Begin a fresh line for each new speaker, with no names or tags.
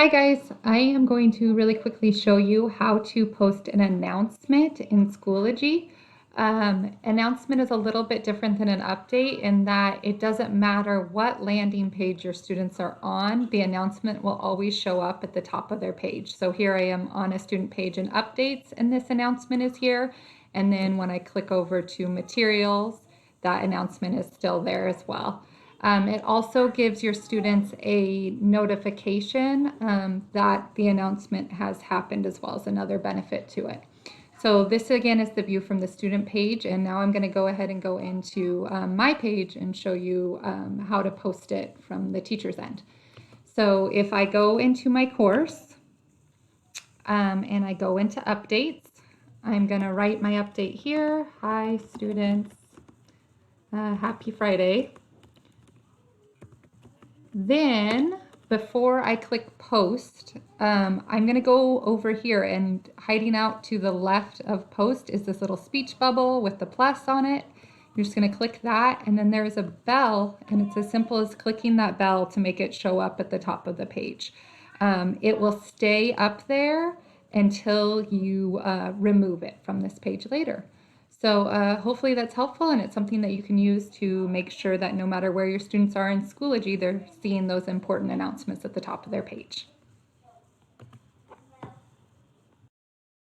Hi guys, I am going to really quickly show you how to post an announcement in Schoology. Announcement is a little bit different than an update in that it doesn't matter what landing page your students are on, the announcement will always show up at the top of their page. So here I am on a student page in updates and this announcement is here. And then when I click over to materials, that announcement is still there as well. It also gives your students a notification that the announcement has happened as well as another benefit to it. So this again is the view from the student page, and now I'm going to go ahead and go into my page and show you how to post it from the teacher's end. So if I go into my course and I go into updates, I'm going to write my update here. Hi students, happy Friday. Then before I click post, I'm going to go over here, and hiding out to the left of post is this little speech bubble with the plus on it. You're just going to click that, and then there's a bell, and it's as simple as clicking that bell to make it show up at the top of the page. It will stay up there until you remove it from this page later. So hopefully that's helpful, and it's something that you can use to make sure that no matter where your students are in Schoology, they're seeing those important announcements at the top of their page.